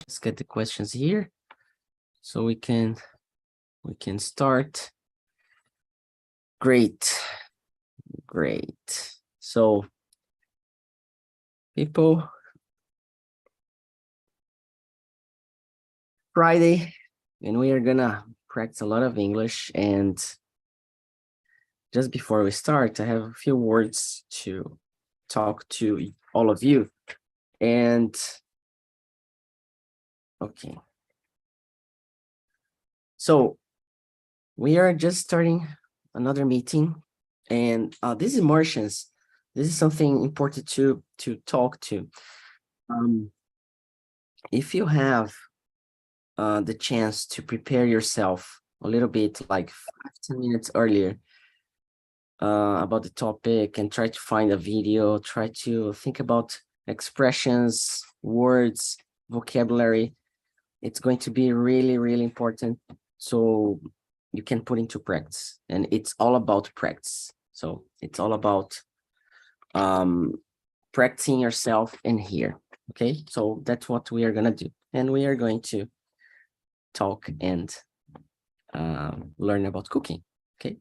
Let's get the questions here so we can start. Great. So people, Friday, and we are gonna practice a lot of English. And just before we start, I have a few words to talk to all of you. And okay. So we are just starting another meeting, and these immersions, this is something important to talk to. If you have the chance to prepare yourself a little bit, like 15 minutes earlier, about the topic, and try to find a video, try to think about expressions, words, vocabulary, it's going to be really, really important. So you can put into practice, and it's all about practice. So it's all about practicing yourself in here. Okay, so that's what we are gonna do, and we are going to talk and learn about cooking. Okay,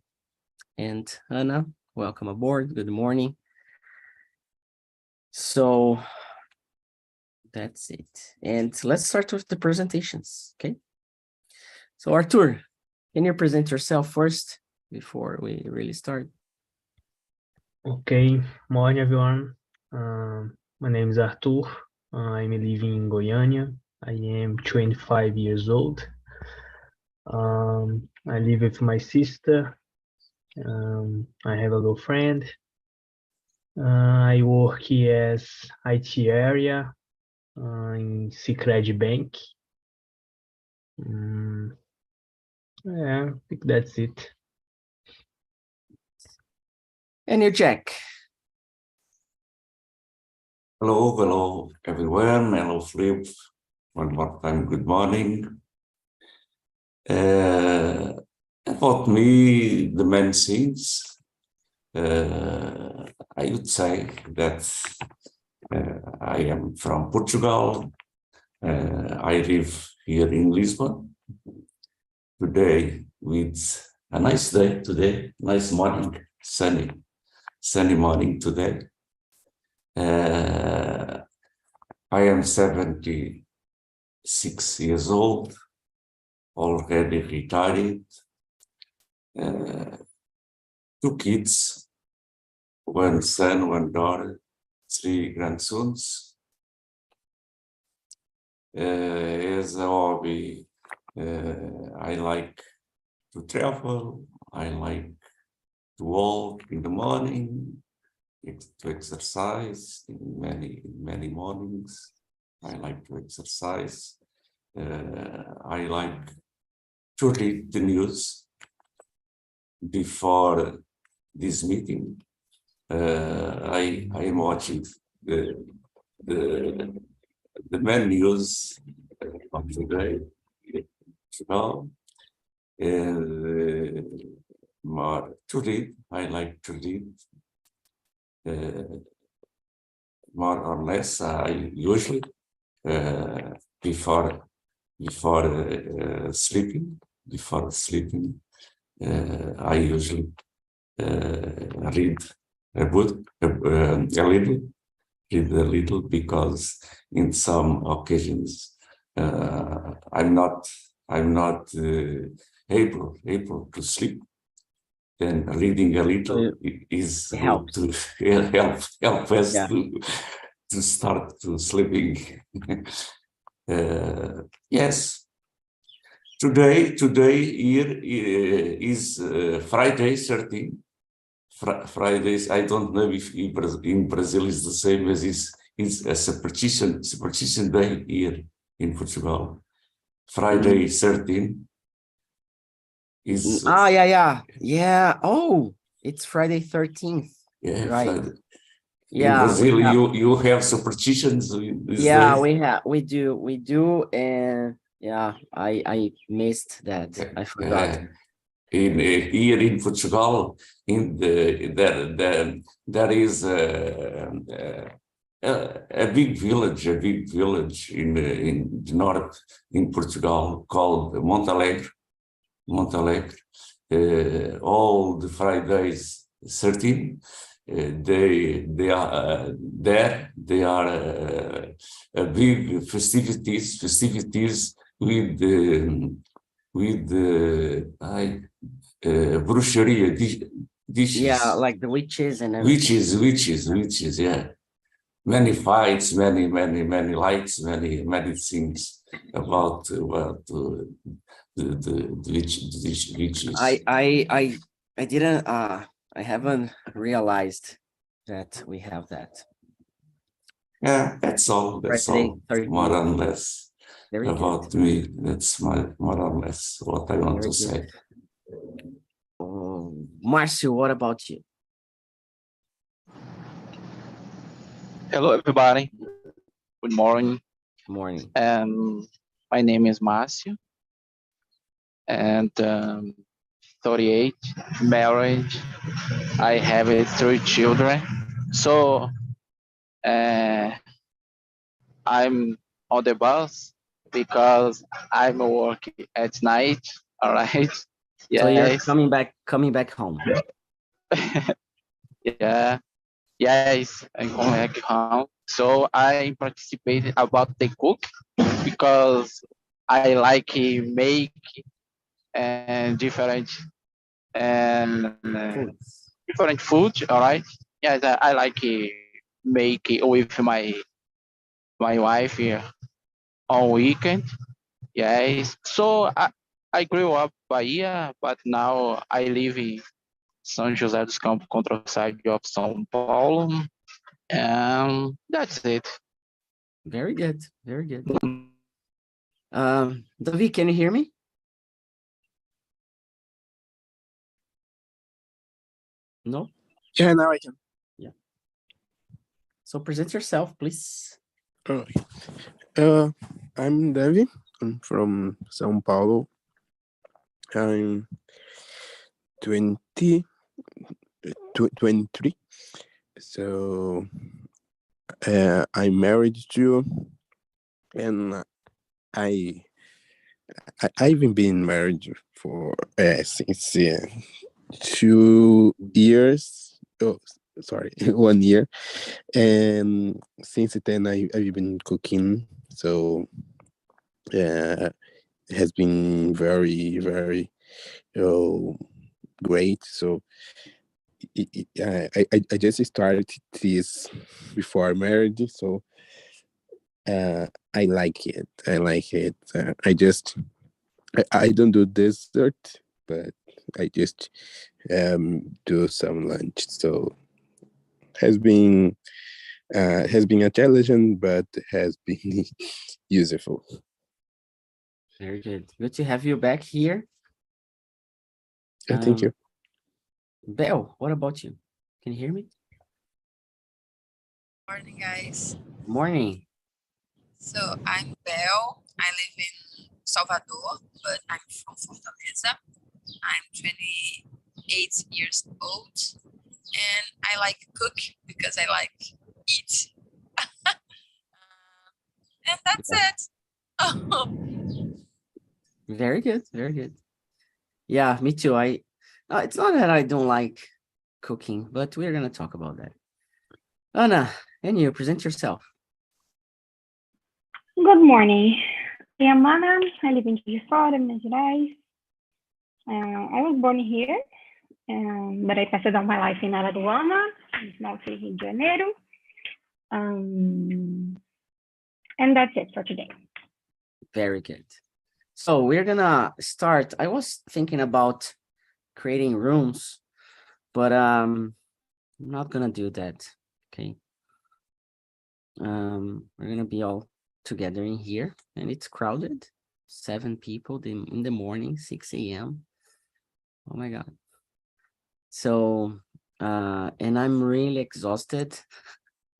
and Anna, welcome aboard. Good morning. So that's it, and let's start with the presentations. Okay, so Arthur, can you present yourself first before we really start? Okay, morning everyone. My name is Arthur. I'm living in Goiânia. I am 25 years old. I live with my sister. I have a girlfriend. I work as IT area in Sicredi Bank. Yeah, I think that's it. And you, Jack. Hello everyone. Hello Flip. One more time, good morning. About me, the main things, I would say that I am from Portugal. I live here in Lisbon. Today, with a nice day today, nice morning, sunny morning today. I am 76 years old, already retired. 2 kids, 1 son, 1 daughter, 3 grandsons. As a hobby, I like to travel. I like to walk in the morning, to exercise in many mornings. I like to exercise. I like to read the news before this meeting. I am watching the main news of today. More to read. I like to read. More or less, I usually before sleeping. I usually read a book, read a little, because in some occasions I'm not able to sleep. Then reading a little is helps to help us to start to sleeping. Yes. Today here is Friday 13. Fridays, I don't know if in Brazil is the same as is a superstition day here in Portugal. Friday 13 is yeah. Oh, it's Friday 13th. Yeah, right. Friday. Yeah, in Brazil, you have superstitions. Yeah, we do, and yeah, I missed that. I forgot. Here in Portugal, there is a a big village in the north in Portugal called Montalegre. All the Fridays 13, they are there. They are a big festivities with bruxeria dishes. Yeah, like the witches and everything. Witches, yeah. Many fights, many lights, many things about the witches. I didn't I haven't realized that we have that. Yeah, that's all. Friday, 13. More or less Very about good. me. That's more or less what I want Very to say. Marcio, what about you? Hello, everybody. Good morning. Morning. My name is Márcio, and 38, married. I have 3 children. So I'm on the bus because I'm working at night. All right. So you're Yes. coming back home. Yeah. Yes, I'm going back home. So I participated about the cook because I like make different Foods. different food. All right. Yes, I like make it with my wife here on weekend. Yes. So I grew up Bahia, but now I live in São José dos Campos, countryside of São Paulo. That's it. Very good. Very good. David, can you hear me? No? Yeah, now I can. Yeah. So present yourself, please. I'm Devi. I'm from São Paulo. I'm 23. So I'm married to, and I've been married for since 2 years. Oh, sorry, 1 year. And since then, I've been cooking. So it has been very, very great. So I just started this before marriage. So I like it. I don't do dessert, but I just do some lunch. So has been a challenge, but has been useful. Very good. Good to have you back here. Thank you. Belle, what about you? Can you hear me? Morning, guys. Morning. So I'm Belle. I live in Salvador, but I'm from Fortaleza. I'm 28 years old, and I like cook because I like eat. And that's it. Very good. Very good. Yeah, me too. It's not that I don't like cooking, but we're gonna talk about that. Ana, and you present yourself. Good morning. I am Ana. I live in Juiz de Fora, Minas Gerais. I was born here, but I passed all my life in Alagoana, in small city Rio de Janeiro. And that's it for today. Very good. So we're gonna start. I was thinking about creating rooms, but I'm not gonna do that. Okay. We're gonna be all together in here, and it's crowded. 7 people in the morning, 6 a.m. Oh my God. So, and I'm really exhausted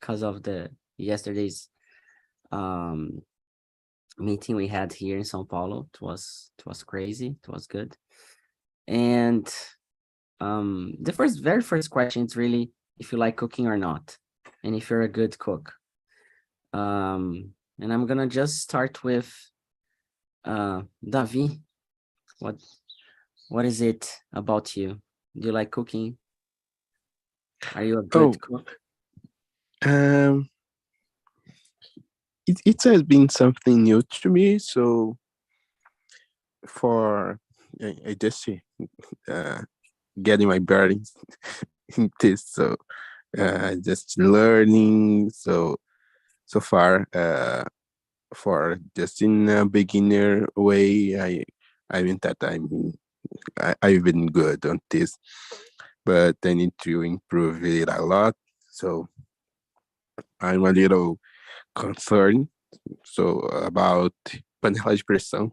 because of the yesterday's meeting we had here in São Paulo. It was crazy. It was good. And the very first question is really if you like cooking or not, and if you're a good cook. And I'm gonna just start with Davi. What is it about you? Do you like cooking? Are you a good cook? It has been something new to me, so for I just getting my bearings in this, so just learning. So far, for just in a beginner way, I mean that I've been good on this, but I need to improve it a lot. So I'm a little concerned. So about panela de pressão.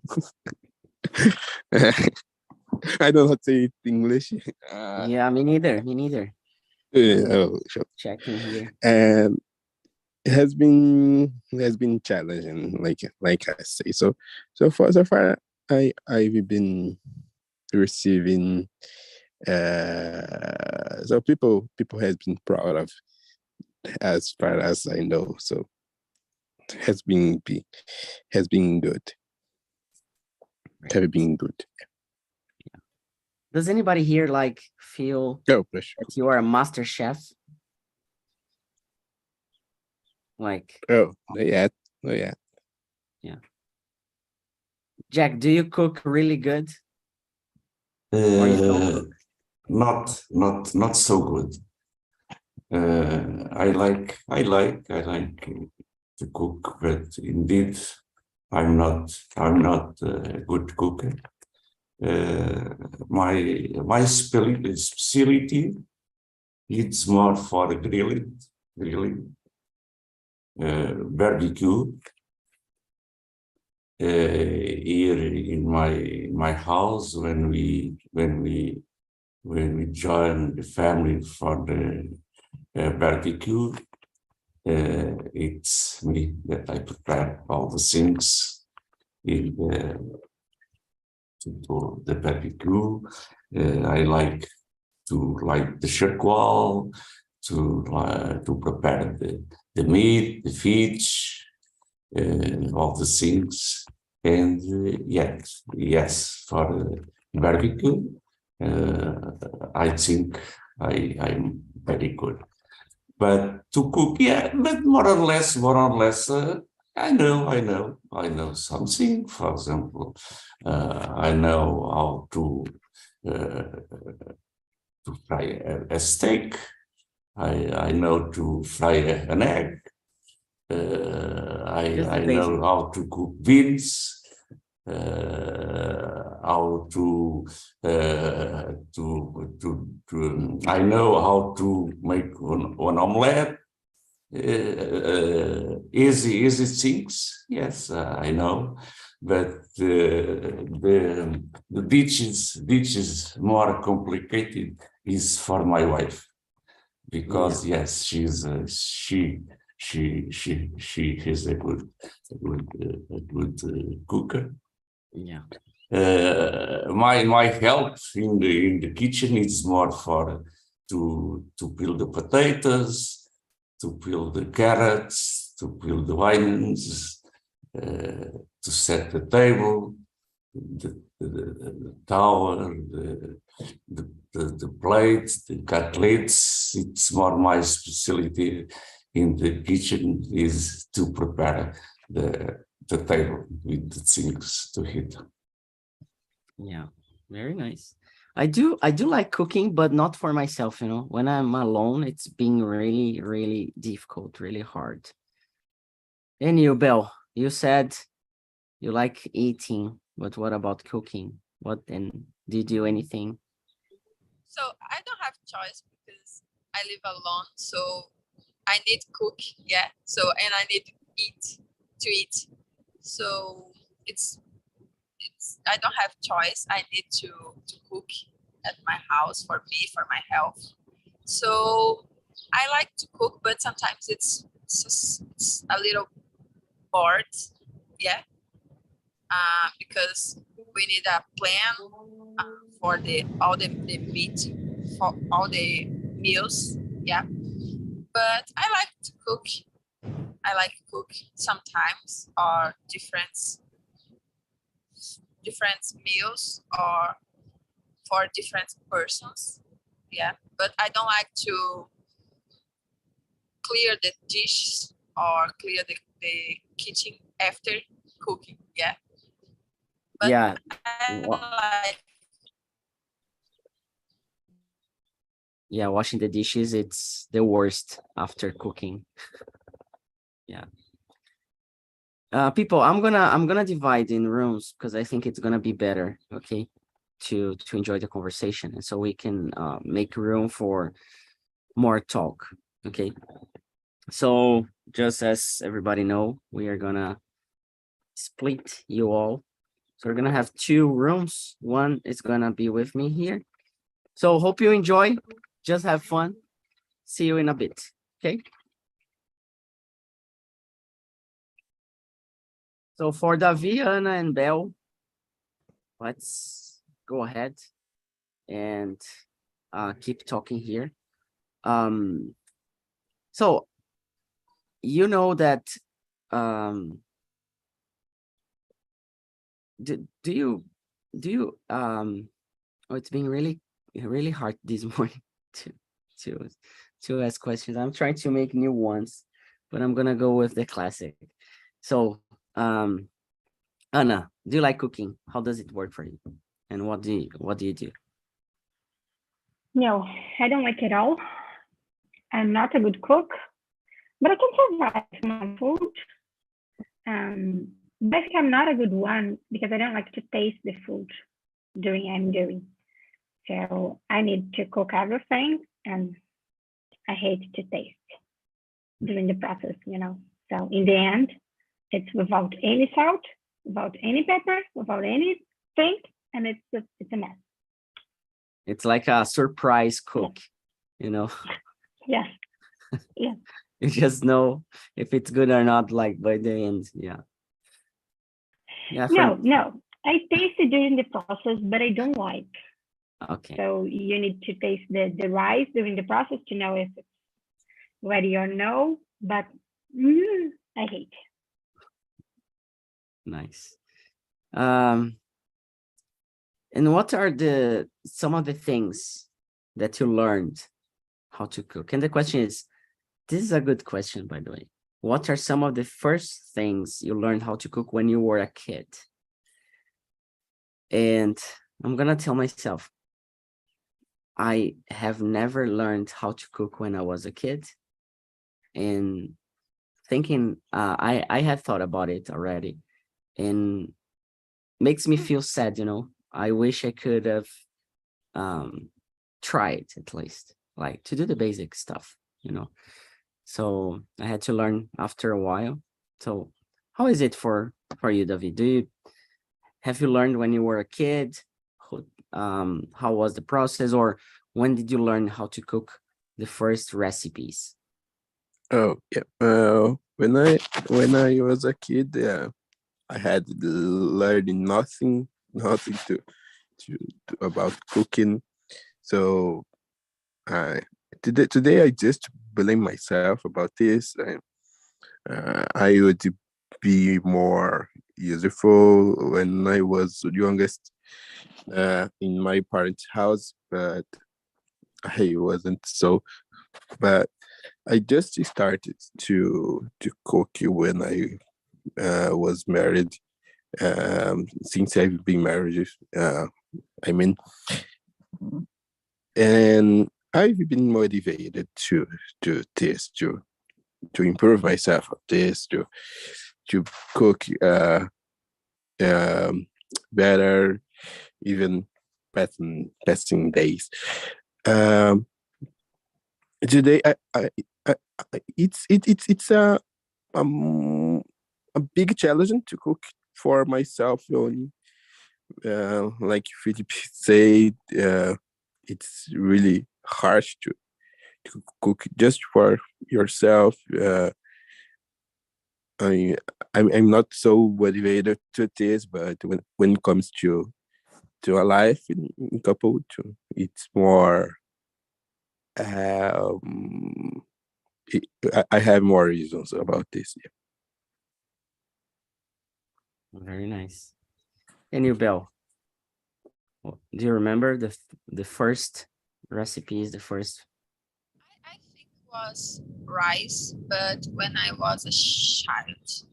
I don't know how to say it in English. Yeah, me neither. Me neither. Checking here. And it has been challenging, like I say. So far I've been receiving. So people has been proud of, as far as I know. So it has been good. Have been good. Does anybody here feel that you are a master chef? Not yet. Yeah. Jack, do you cook really good? Or you don't cook? Not so good. I like to cook, but indeed I'm not a good cooker. My specialty it's more for grilling, barbecue. Here in my house, when we join the family for the barbecue, it's me that I prepare all the things in to do the barbecue. I like to light the charcoal, to prepare the meat, the fish, all the things. And yes, for barbecue, I think I'm very good. But to cook, but more or less, I know something. For example, I know how to fry a steak. I know to fry an egg. I know how to cook beans. How to I know how to make an omelette. Easy things, yes, I know, but the dishes more complicated is for my wife, because yes, she is a good cooker. Yeah. My help in the kitchen is more for to peel the potatoes, to peel the carrots, to peel the onions, to set the table, the towel, the plates, the cutlets. It's more my specialty in the kitchen is to prepare the table with the things to eat. Yeah, very nice. I do like cooking, but not for myself, When I'm alone, it's been really, really difficult, really hard. And you, Belle, you said you like eating, but what about cooking? Did you do anything? So I don't have choice because I live alone, so I need to cook, and I need to eat. So it's I don't have choice. I need to cook at my house for me, for my health. So I like to cook, but sometimes it's a little bored, because we need a plan for all the meat, for all the meals, But I like to cook. I like cook sometimes or different meals or for different persons. Yeah, but I don't like to clear the dishes or clear the kitchen after cooking. Yeah, but Yeah. I like. Yeah, washing the dishes, it's the worst after cooking. Yeah. People, I'm gonna divide in rooms because I think it's gonna be better, okay, to enjoy the conversation, and so we can make room for more talk, okay. So just as everybody know, we are gonna split you all. So we're gonna have two rooms. One is gonna be with me here. So hope you enjoy. Just have fun. See you in a bit, okay? So for Davi, Ana, and Bel, let's go ahead and keep talking here. So you know that do you oh, it's been really hard this morning to to ask questions. I'm trying to make new ones, but I'm gonna go with the classic. So Anna, do you like cooking? How does it work for you? And what do you do? No, I don't like it all. I'm not a good cook, but I can survive my food. But I think I'm not a good one because I don't like to taste the food during I'm doing. So I need to cook everything, and I hate to taste during the process, you know. So in the end, it's without any salt, without any pepper, without anything, and it's a mess. It's like a surprise cook, you know. Yes. Yeah. You just know if it's good or not, like by the end. Yeah. Yeah. No. I taste it during the process, but I don't like. Okay. So you need to taste the rice during the process to know if it's ready or no. But I hate. Nice. And what are some of the things that you learned how to cook? And the question is, this is a good question, by the way. What are some of the first things you learned how to cook when you were a kid? And I'm gonna tell myself, I have never learned how to cook when I was a kid. And thinking, I had thought about it already, and makes me feel sad, you know. I wish I could have tried at least, like to do the basic stuff, you know. So I had to learn after a while. So how is it for you, David? Have you learned when you were a kid? How was the process, or when did you learn how to cook the first recipes? Oh yeah. When I was a kid, I had learned nothing to about cooking. So today I just blame myself about this. I would be more useful when I was youngest in my parents' house, but I wasn't so. But I just started to cook when I was married. Since I've been married, I mean, and I've been motivated to taste to improve myself at this to cook better, even passing days. Um, Today, I it's a big challenge to cook for myself only. Like Philip said, it's really harsh to cook just for yourself. I I'm not so motivated to this, but when it comes to a life in couple, it's more I have more reasons about this. Yeah. Very nice. And you, Belle, do you remember the first recipes, the first? I think it was rice, but when I was a child,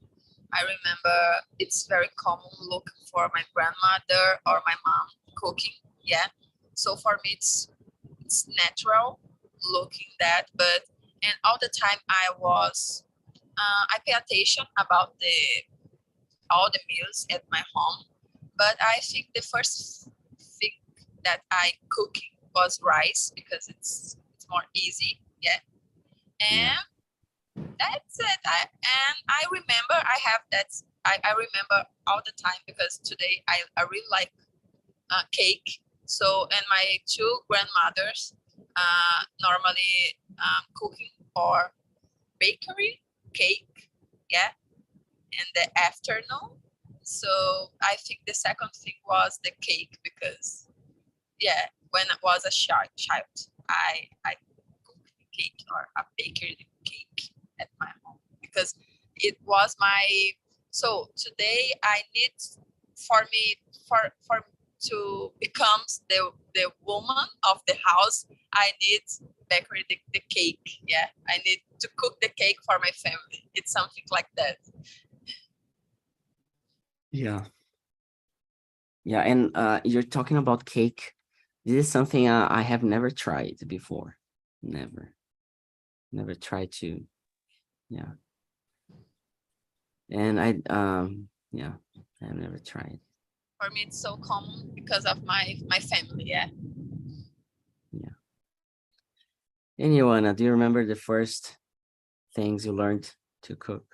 I remember it's very common looking for my grandmother or my mom cooking. Yeah. So for me, it's natural looking that, but and all the time I pay attention about all the meals at my home. But I think the first thing that I cooking was rice because it's more easy. Yeah. Yeah. And that's it. I remember I have that. I remember all the time because today I really like cake. So and my two grandmothers normally cooking for bakery cake. Yeah, in the afternoon. So I think the second thing was the cake because yeah, when I was a child, I cooked cake or a bakery cake at my home because it was my. So today I need for me for to become the woman of the house. I need bakery the cake. Yeah, I need to cook the cake for my family. It's something like that. Yeah. Yeah, and you're talking about cake. This is something I have never tried before. Never tried to. Yeah. And yeah, I've never tried. For me, it's so common because of my family. Yeah. Yeah. And Joanna, do you remember the first things you learned to cook?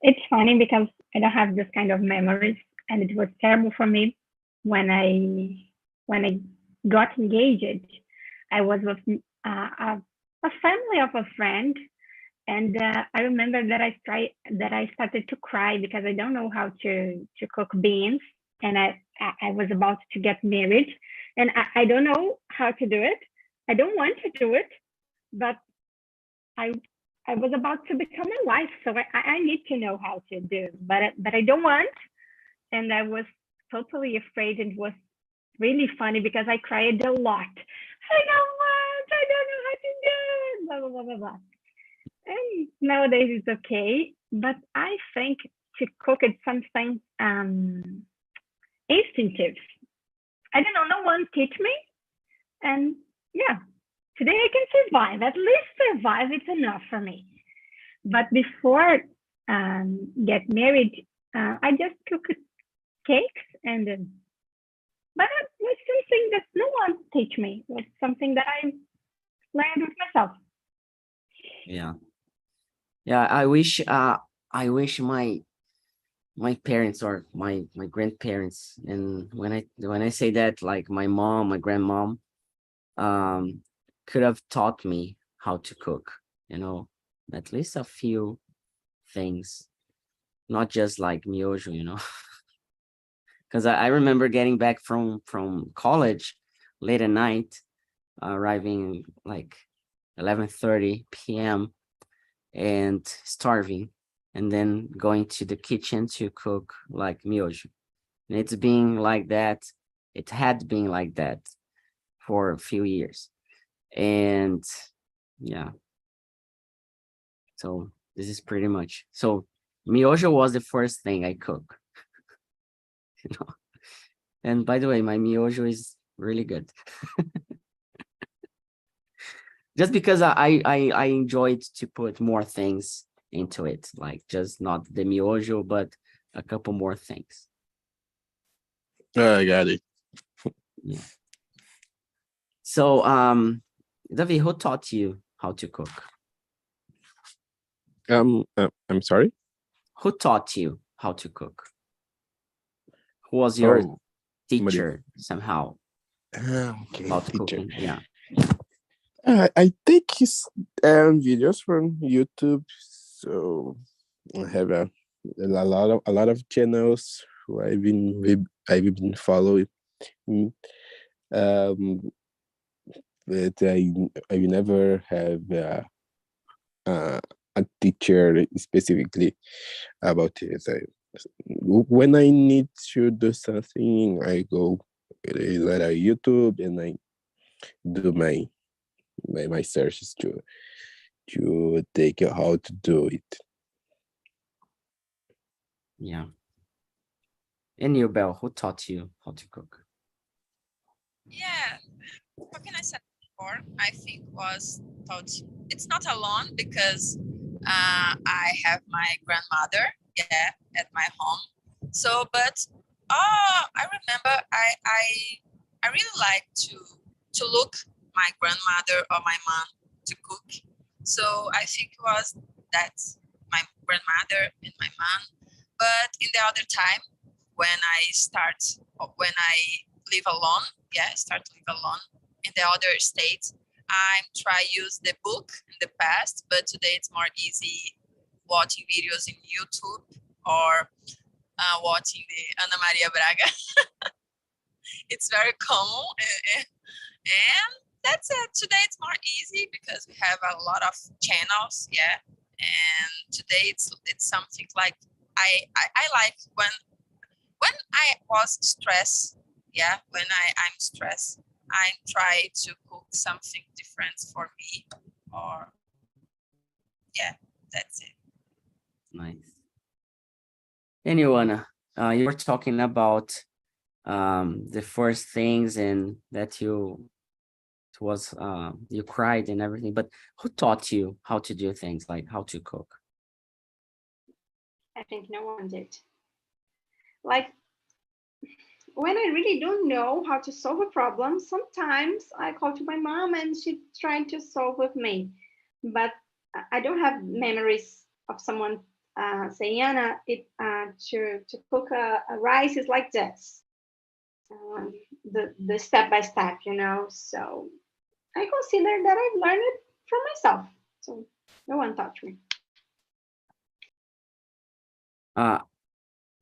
It's funny because I don't have this kind of memories, and it was terrible for me when I got engaged. I was with a family of a friend, and I remember that I started to cry because I don't know how to cook beans, and I was about to get married, and I don't know how to do it. I don't want to do it, but I was about to become a wife, so I need to know how to do, but I don't want, and I was totally afraid. It was really funny because I cried a lot. I don't want, I don't know how to do it, blah, blah, blah, blah, blah. And nowadays it's okay, but I think to cook it's something instinctive. I don't know, no one teach me, and yeah, today I can survive, at least survive, it's enough for me. But before get married, I just cooked cakes, and but it was something that no one teach me. It was something that I learned with myself. Yeah. Yeah, I wish my parents or my grandparents, and when I say that, like my mom, my grandmom, could have taught me how to cook, at least a few things, not just like miojo. Because I remember getting back from college late at night, arriving like 11:30 p.m. and starving, and then going to the kitchen to cook like miojo. And it's been like that. It had been like that for a few years. And yeah. So this is pretty much. So miojo was the first thing I cook. And by the way, my miojo is really good. Just because I enjoyed to put more things into it, like just not the miojo, but a couple more things. I got it. Yeah. So, David, who taught you how to cook? I'm sorry. Who taught you how to cook? Who was your teacher somehow Okay, about teacher. cooking? Yeah. I take his videos from YouTube. So I have a lot of channels who I've been following. Um, but I never have a teacher specifically about it. When I need to do something, I go at YouTube and I do my searches to take how to do it. Yeah. And you, Belle, who taught you how to cook? Yeah, how can I say before? I think was taught. It's not alone because I have my grandmother, yeah, at my home. So, but I remember I really like to look my grandmother or my mom to cook. So I think it was that my grandmother and my mom. But in the other time, when I live alone, yeah, start to live alone in the other states, I try use the book in the past, but today it's more easy watching videos in YouTube or watching the Ana Maria Braga. It's very common, and that's it. Today it's more easy because we have a lot of channels, yeah. And today it's something like I like when I was stressed, yeah, when I'm stressed, I try to cook something different for me, or yeah, that's it. Nice. And you, Anna, you were talking about the first things and that you cried and everything, but who taught you how to do things, like how to cook? I think no one did. Like, when I really don't know how to solve a problem, sometimes I call to my mom and she trying to solve with me. But I don't have memories of someone saying, Anna, to cook a rice is like this. The step by step, you know. So I consider that I've learned it from myself. So no one taught me.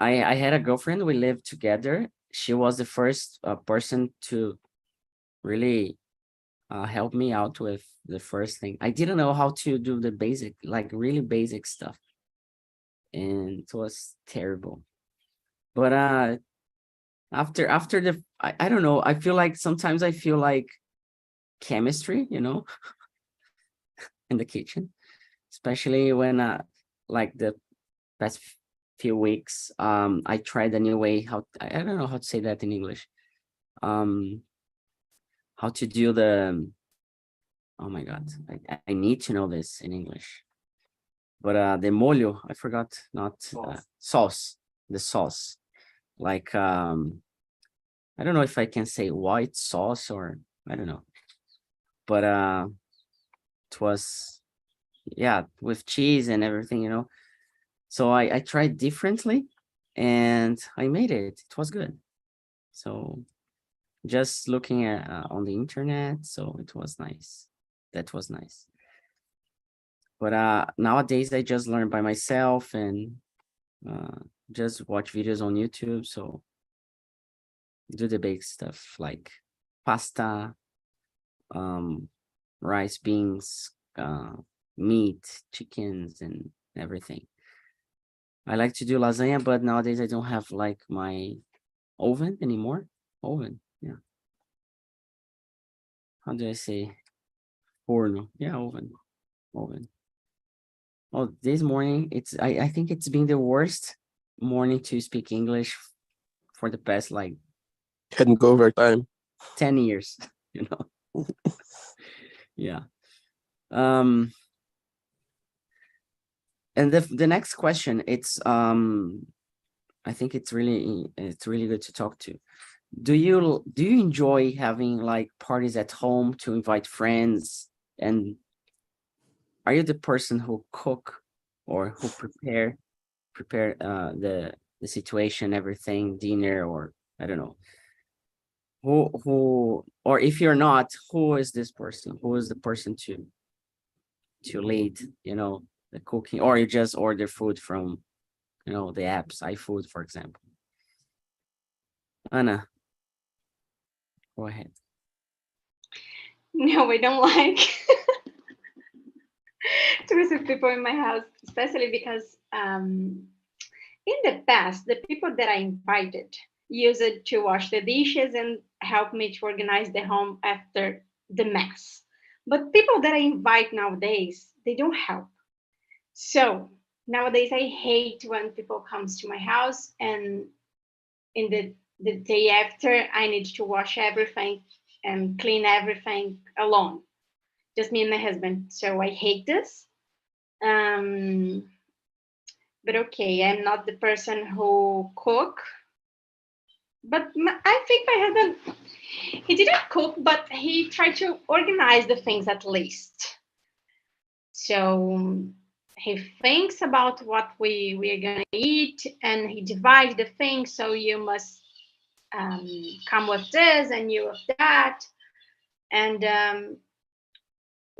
I had a girlfriend, we lived together. She was the first person to really help me out with the first thing. I didn't know how to do the basic, like really basic stuff. And it was terrible. But after the, I don't know, I feel like sometimes I feel like chemistry, you know, in the kitchen, especially when like the past few weeks, I tried a new way, I don't know how to say that in English. How to do the, oh my God, I need to know this in English. But the molho, I forgot, not sauce, the sauce. Like, I don't know if I can say white sauce or, I don't know. But it was, yeah, with cheese and everything, you know. So I tried differently and I made it. It was good. So just looking at on the internet, so it was nice. That was nice. But nowadays I just learn by myself and just watch videos on YouTube. So do the basic stuff like pasta, rice, beans, meat, chickens, and everything. I like to do lasagna, but nowadays I don't have like my oven anymore. Oven, yeah. How do I say? Forno, yeah, oven. Oh, this morning, I think it's been the worst morning to speak English for the past like Can go over time. 10 years, you know. Yeah. And the next question, it's I think it's really good to talk to. Do you enjoy having like parties at home to invite friends? And are you the person who cook or who prepare the situation, everything, dinner, or I don't know. Who or if you're not, who is this person? Who is the person to lead, you know, the cooking, or you just order food from, you know, the apps, iFood, for example? Anna, go ahead. No, I don't like to receive people in my house, especially because in the past, the people that I invited used it to wash the dishes and help me to organize the home after the mess. But people that I invite nowadays, they don't help. So nowadays, I hate when people comes to my house and in the day after, I need to wash everything and clean everything alone, just me and my husband. So I hate this. Um, but okay, I'm not the person who cook. But I think my husband, he didn't cook, but he tried to organize the things at least. So he thinks about what we are gonna eat, and he divides the things. So you must come with this and you with that, and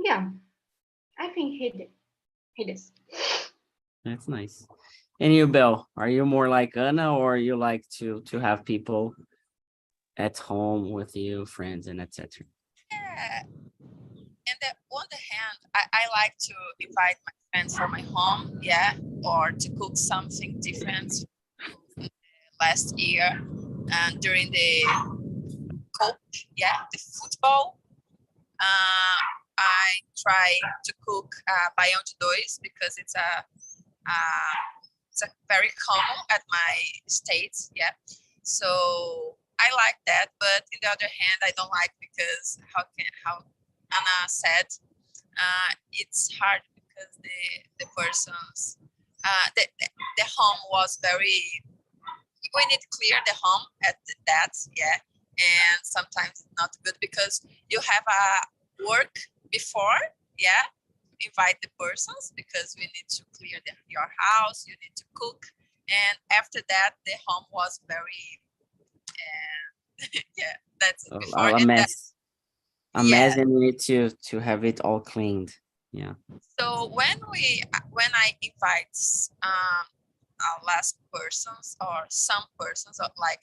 yeah, I think he did. He does. That's nice. And you, Belle, are you more like Anna, or you like to have people at home with you, friends, and etc.? Yeah. And on the hand, I like to invite my friends for my home, yeah, or to cook something different. Last year, and during the coach, yeah, the football, I try to cook baião de dois because it's a very common at my state, yeah. So I like that, but in the other hand, I don't like because how Anna said, it's hard because the person's the home was very. We need to clear the home at that, yeah, and sometimes it's not good because you have a work before, yeah, invite the persons because we need to clear your house, you need to cook, and after that the home was very yeah, that's it before A and mess. A yeah. mess, and you need to have it all cleaned. Yeah. So when I invite last persons or some persons or like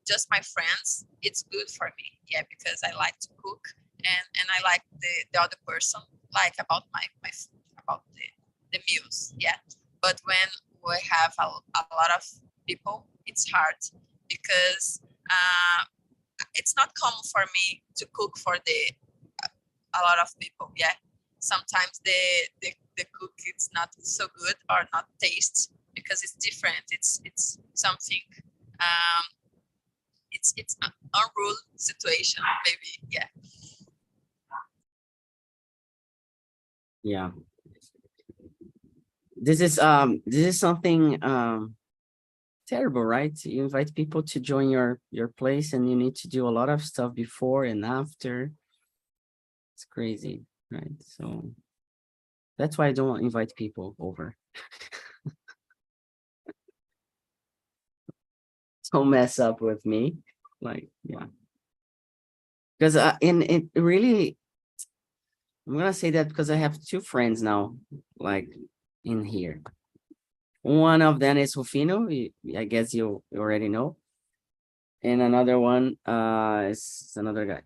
just my friends, it's good for me, yeah, because I like to cook and I like the other person like about my about the meals, yeah. But when we have a lot of people, it's hard because it's not common for me to cook for a lot of people, yeah. Sometimes the cook it's not so good or not taste because it's different. It's something it's an unruled situation maybe, yeah. Yeah. This is something terrible, right? You invite people to join your place and you need to do a lot of stuff before and after. It's crazy, right? So that's why I don't invite people over. Don't mess up with me. Like, yeah. Because in it really, I'm gonna say that because I have two friends now, like in here. One of them is Rufino, I guess you already know. And another one is another guy.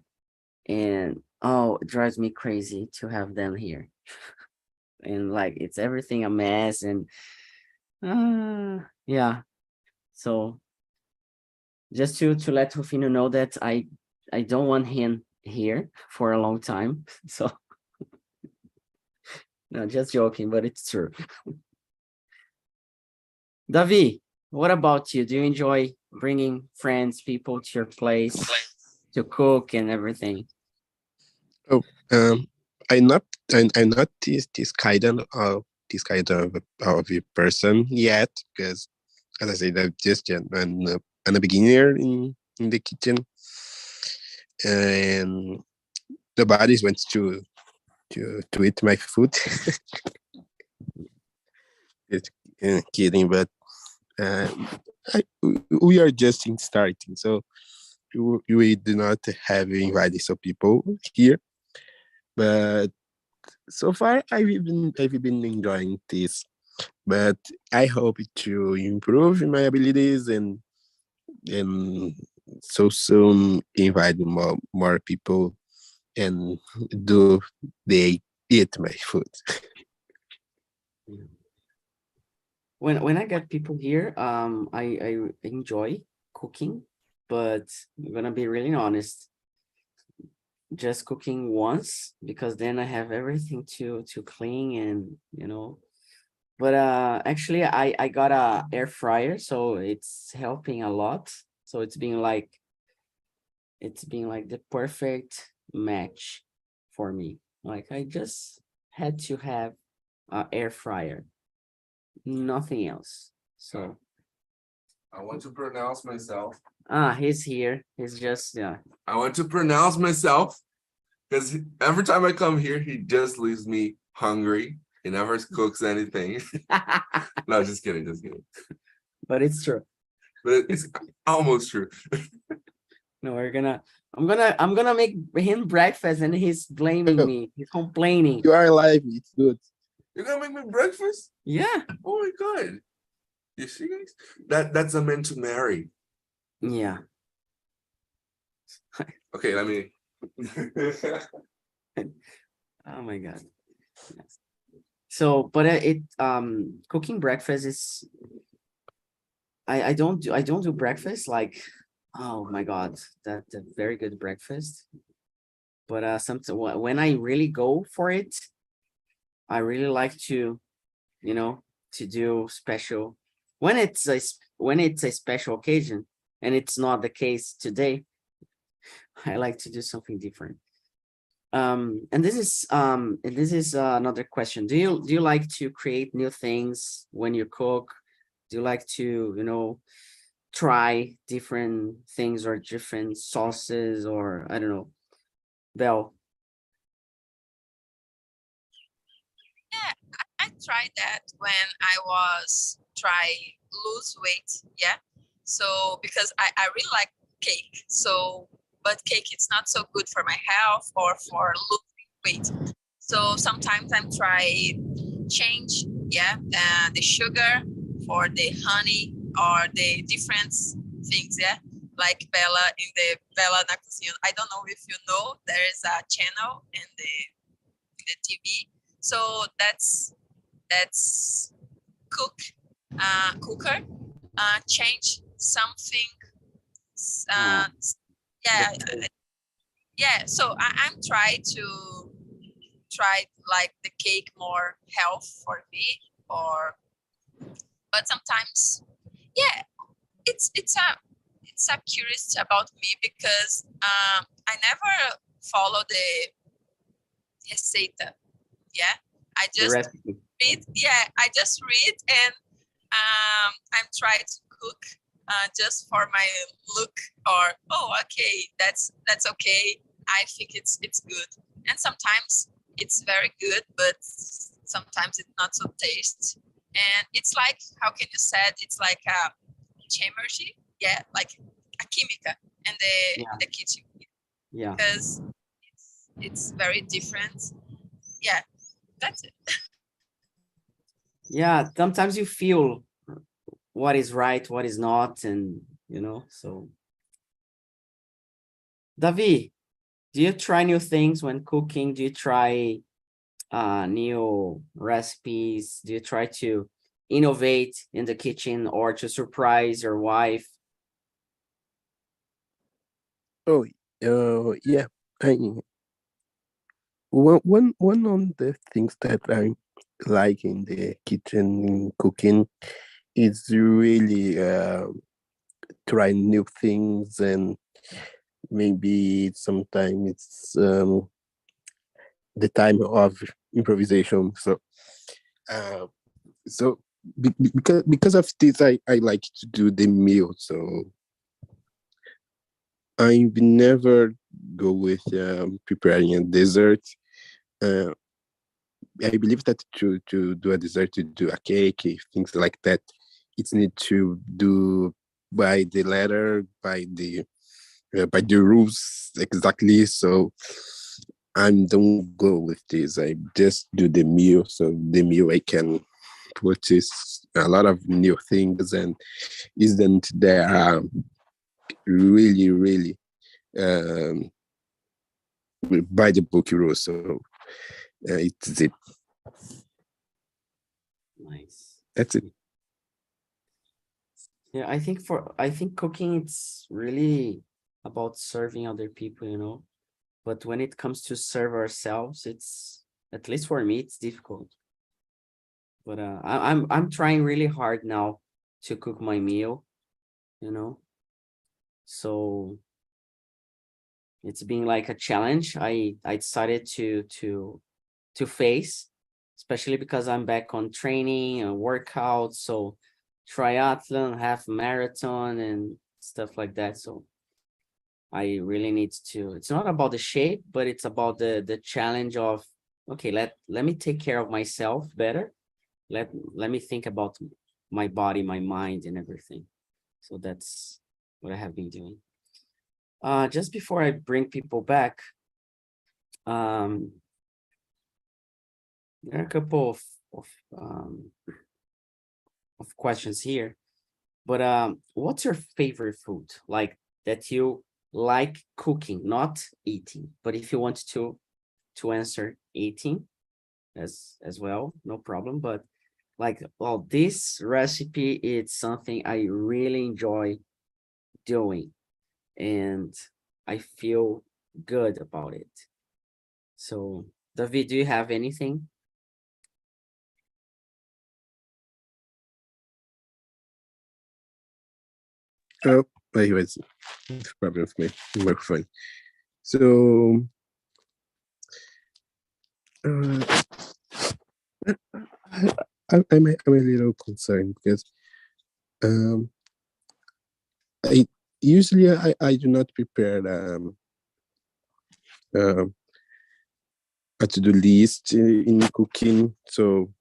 And oh, it drives me crazy to have them here. And like it's everything a mess and yeah. So just to let Rufino know that I don't want him here for a long time. So no, just joking, but it's true. Davi, what about you? Do you enjoy bringing friends, people to your place to cook and everything? Oh, I'm not this kind of a person yet because, as I said, I'm just I'm a beginner in the kitchen, and nobody wants to eat my food. Just kidding, but uh, we are just in starting, so we do not have invited some people here, but so far I've been enjoying this, but I hope to improve my abilities and so soon invite more people and do they eat my food. When I get people here, I enjoy cooking, but I'm gonna be really honest, just cooking once, because then I have everything to clean and But actually I got a air fryer, so it's helping a lot. So it's been like the perfect match for me. Like I just had to have a air fryer, nothing else. So I want to pronounce myself. he's here. He's just I want to pronounce myself because every time I come here, he just leaves me hungry. He never cooks anything. No, just kidding, just kidding. But it's true. But it's almost true. No, I'm gonna make him breakfast and he's blaming me. He's complaining. You are alive. It's good. You're gonna make me breakfast? Yeah. Oh my god. You see, guys? That's a man to marry. Yeah. Okay, let me. Oh my god. Yes. So, but cooking breakfast is I don't do breakfast like, oh my god, that's a very good breakfast. But sometimes when I really go for it, I really like to, to do special when it's a special occasion, and it's not the case today. I like to do something different. And this is another question. Do you like to create new things when you cook? Do you like to, try different things or different sauces, or I don't know, Belle? Yeah, I tried that when I was trying lose weight. Yeah. So because I really like cake. So but cake it's not so good for my health or for losing weight. So sometimes I'm try change, yeah, the sugar for the honey or the different things, yeah. Like Bella in the Bella na Cozinha. I don't know if you know, there is a channel in the TV. So that's cooker change something. Yeah, yeah. So I'm trying to try like the cake more health for me, or but sometimes, yeah, it's a curious about me because I never follow the receita. Yeah, I The just recipe. read. Yeah, I just read and I'm trying to cook just for my look, or oh, okay, that's okay. I think it's good, and sometimes it's very good, but sometimes it's not so taste. And it's like, how can you say it? It's like a chemistry, yeah, like a chemica in the kitchen, Yeah. because it's very different. Yeah, that's it. Yeah, sometimes you feel what is right, what is not, and so. Davi, do you try new things when cooking? Do you try new recipes? Do you try to innovate in the kitchen or to surprise your wife? Oh, yeah. I one of the things that I like in the kitchen in cooking is really try new things, and maybe sometimes it's the time of improvisation. So because of this, I like to do the meal. So I never go with preparing a dessert. I believe that to do a dessert, to do a cake, things like that, it's need to do by the letter, by the rules exactly. So I don't go with this. I just do the meal. So the meal I can purchase a lot of new things, and isn't there really, really by the book rules. So it's it. Nice. That's it. Yeah, I think cooking, it's really about serving other people, you know. But when it comes to serve ourselves, it's, at least for me, it's difficult. But I'm trying really hard now to cook my meal, you know. So it's been like a challenge. I decided to face, especially because I'm back on training and workout. So triathlon, half marathon and stuff like that. So I really need to, it's not about the shape, but it's about the challenge of, okay, let me take care of myself better. Let me think about my body, my mind and everything. So that's what I have been doing. Just before I bring people back, there are a couple of questions here, but what's your favorite food, like, that you like cooking, not eating? But if you want to answer eating as well, no problem. But like, well, this recipe, it's something I really enjoy doing, and I feel good about it. So, David, do you have anything? Oh, wait, wait. Problem with my microphone. So I'm a little concerned because um I usually I do not prepare a to-do list in cooking. So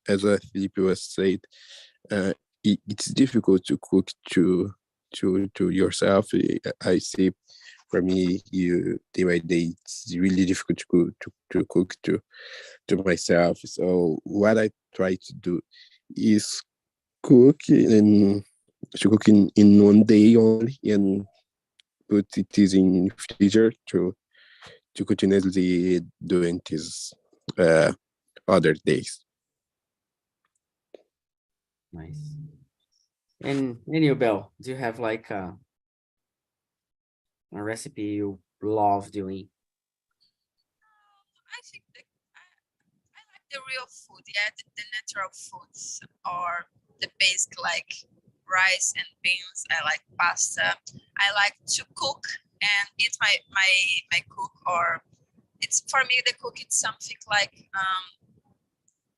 as Felipe was said, it's difficult to cook to yourself. I see, for me, you day by day, it's really difficult to cook to myself. So what I try to do is cook to cook in one day only and put it is in freezer to continuously doing this other days. Nice. And you, Belle, do you have like a recipe you love doing? I think I like the real food, yeah, the natural foods, or the basic like rice and beans. I like pasta. I like to cook and eat my cook, or it's for me the cook. It's something like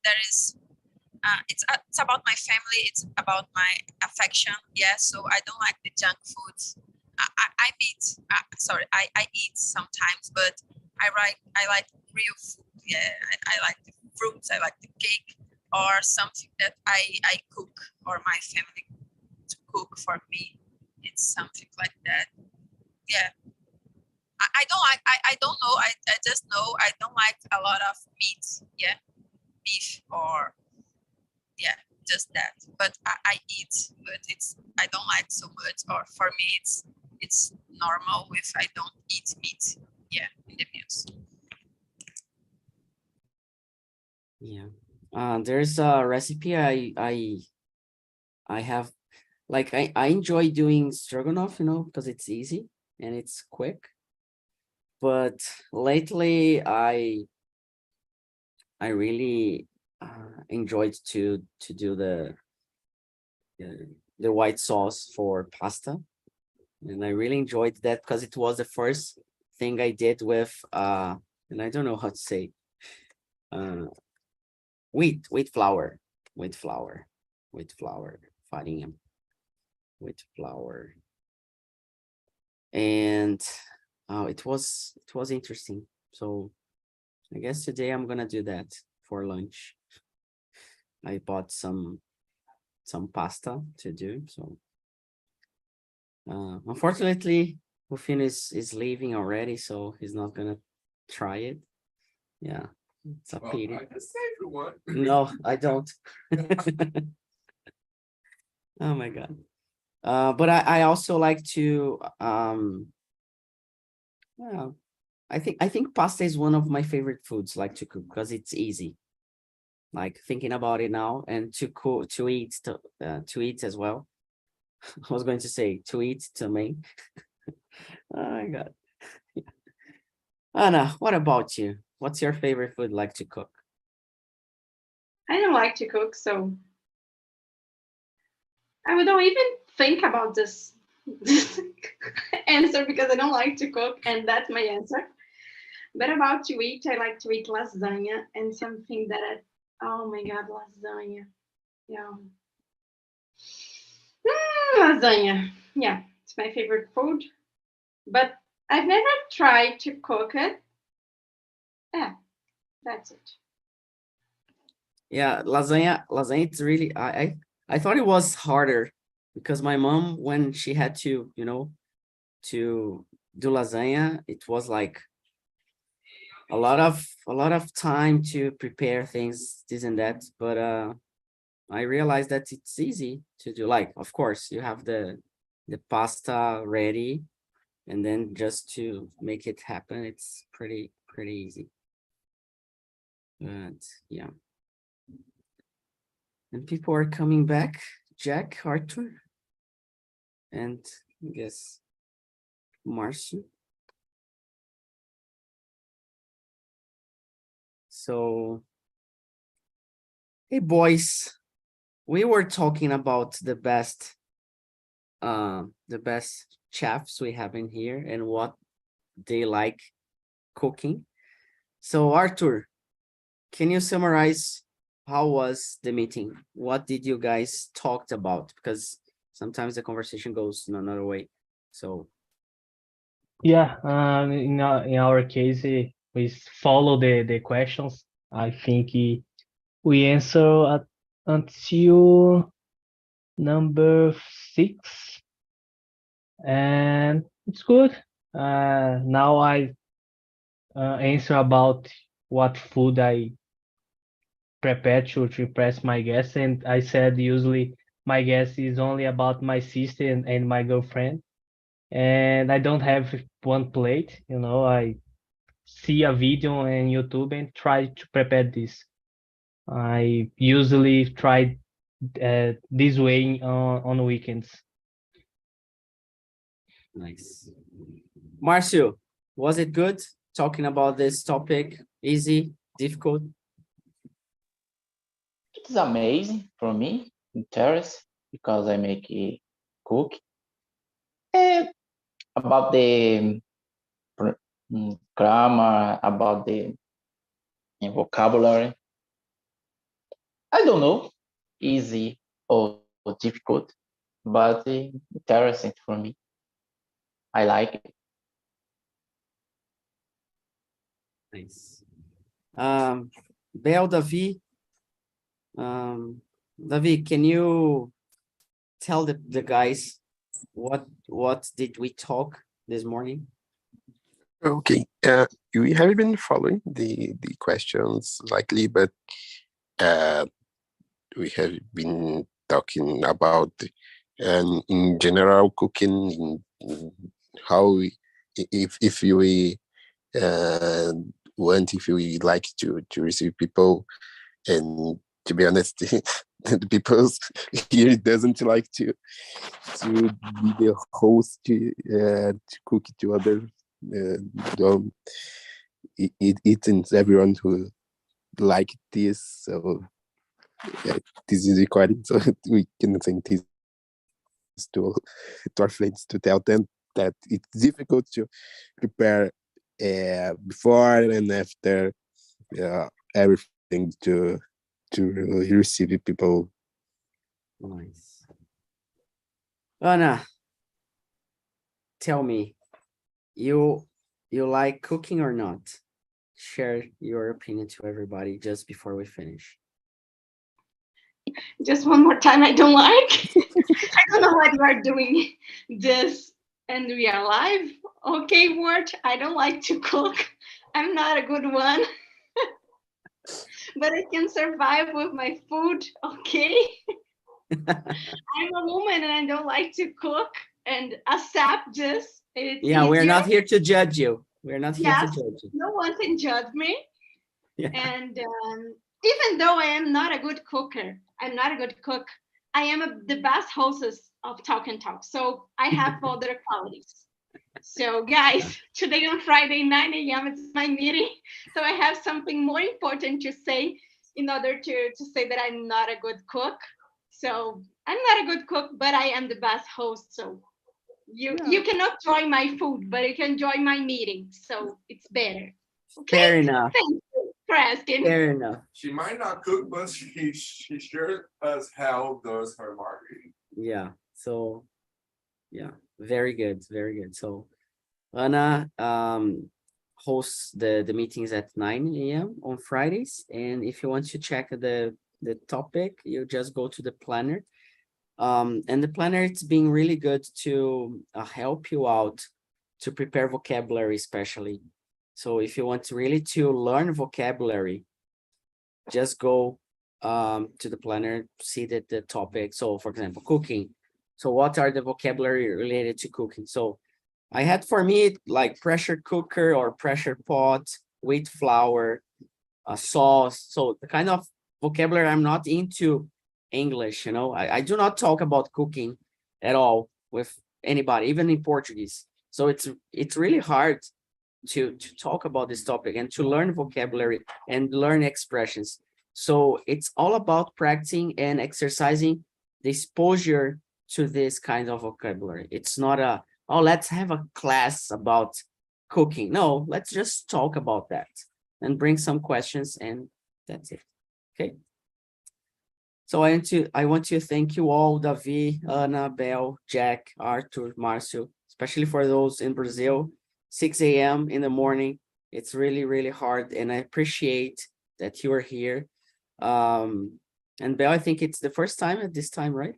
there is. It's about my family. It's about my affection. Yeah, so I don't like the junk foods. I eat. Sorry, I eat sometimes, but I like real food. Yeah, I like the fruits. I like the cake, or something that I cook, or my family to cook for me. It's something like that. Yeah, I don't like. I don't know. I just know I don't like a lot of meat. Yeah, beef or yeah, just that. But I eat, but I don't like so much. Or for me, it's normal if I don't eat meat. Yeah, in the meals. Yeah. There's a recipe I have, like, I enjoy doing stroganoff, you know, because it's easy and it's quick. But lately I really enjoyed to do the white sauce for pasta, and I really enjoyed that because it was the first thing I did with and I don't know how to say, uh wheat flour, farinha, wheat flour, and it was interesting. So I guess today I'm gonna do that for lunch. I bought some pasta to do. So unfortunately, Rufino is leaving already, so he's not gonna try it. Yeah, it's a pity. I can say if you want. No, I don't. Oh my God. But I also like to well, I think pasta is one of my favorite foods, like to cook, because it's easy. Like thinking about it now, and to eat as well. I was going to say to eat to me. Oh my God. Anna, what about you? What's your favorite food like to cook? I don't like to cook, so I don't even think about this answer because I don't like to cook, and that's my answer. But about to eat, I like to eat lasagna and something that oh my God, lasagna. Yeah. Lasagna. Yeah, it's my favorite food. But I've never tried to cook it. Yeah, that's it. Yeah, lasagna. It's really I thought it was harder because my mom, when she had to, to do lasagna, it was like a lot of time to prepare things, this and that. But I realized that it's easy to do. Like, of course, you have the pasta ready, and then just to make it happen, it's pretty easy. But yeah. And people are coming back. Jack, Arthur, and I guess Marcy. So, hey boys, we were talking about the best chefs we have in here and what they like cooking. So Arthur, can you summarize how was the meeting? What did you guys talked about? Because sometimes the conversation goes in another way. So Yeah, in our case, we follow the questions. I think we answer until number 6, and it's good. Now I answer about what food I prepare to impress my guests, and I said usually my guest is only about my sister and my girlfriend, and I don't have one plate. I see a video on YouTube and try to prepare this. I usually try this way on weekends. nice. Marcio, was it good talking about this topic? Easy, difficult? It's amazing for me, interest, because I make a cook. And about the grammar, about the vocabulary, I don't know, easy or difficult, but interesting for me. I like it. Nice. Bel, Davi, Davi, can you tell the guys what did we talk this morning? Okay, we have been following the questions likely, but we have been talking about in general cooking, in how if we if we like to receive people, and to be honest, the people here doesn't like to be the host to cook to others. It and everyone who like this, so yeah, this is recording, so we can send this to our friends to tell them that it's difficult to prepare before and after everything to receive people. Nice. Anna, tell me, you like cooking or not? Share your opinion to everybody just before we finish. Just one more time, I don't like. I don't know why you are doing this and we are live. Okay, word, I don't like to cook. I'm not a good one. But I can survive with my food, okay? I'm a woman and I don't like to cook and accept this. Yeah, we're easier. not here to judge you. We're not here Yes, to judge you. no one can judge me. Yeah. And even though I am not a good cooker, I'm not a good cook, I am the best hostess of Talk and Talk. So I have other qualities. So guys, today on Friday, 9 a.m., it's my meeting. So I have something more important to say in order to say that I'm not a good cook. So I'm not a good cook, but I am the best host. So you cannot join my food, but you can join my meeting. So it's better. Okay? Fair enough. Thank you for asking. Fair enough. She might not cook, but she sure as hell does her marketing. Yeah. So, yeah, very good. Very good. So, Anna hosts the meetings at 9 a.m. on Fridays. And if you want to check the topic, you just go to the planner. And the planner, it's been really good to help you out to prepare vocabulary, especially. So if you want to really to learn vocabulary, just go to the planner, see that the topic. So for example, cooking. So what are the vocabulary related to cooking? So I had for me like pressure cooker or pressure pot, wheat flour, sauce. So the kind of vocabulary I'm not into English, you know, I do not talk about cooking at all with anybody, even in Portuguese. So it's really hard to talk about this topic and to learn vocabulary and learn expressions. So it's all about practicing and exercising the exposure to this kind of vocabulary. It's not a, oh, let's have a class about cooking. No, let's just talk about that and bring some questions, and that's it. Okay. So I want to thank you all, Davi, Ana, Bel, Jack, Arthur, Marcio, especially for those in Brazil, 6 a.m. in the morning. It's really, really hard, and I appreciate that you are here. And Bel, I think it's the first time at this time, right?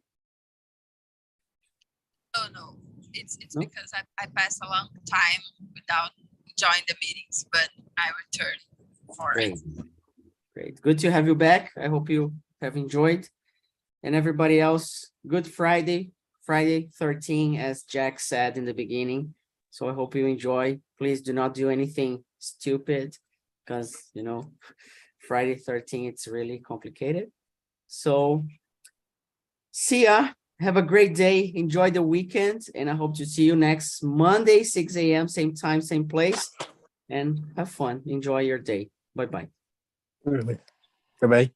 No. It's No? because I passed a long time without joining the meetings, but I return for Great. it. Great. Good to have you back. I hope you have enjoyed. And everybody else, good Friday, Friday 13, as Jack said in the beginning. So I hope you enjoy. Please do not do anything stupid because, you know, Friday 13, it's really complicated. So see ya. Have a great day. Enjoy the weekend. And I hope to see you next Monday, 6 a.m., same time, same place. And have fun. Enjoy your day. Bye-bye. Bye-bye.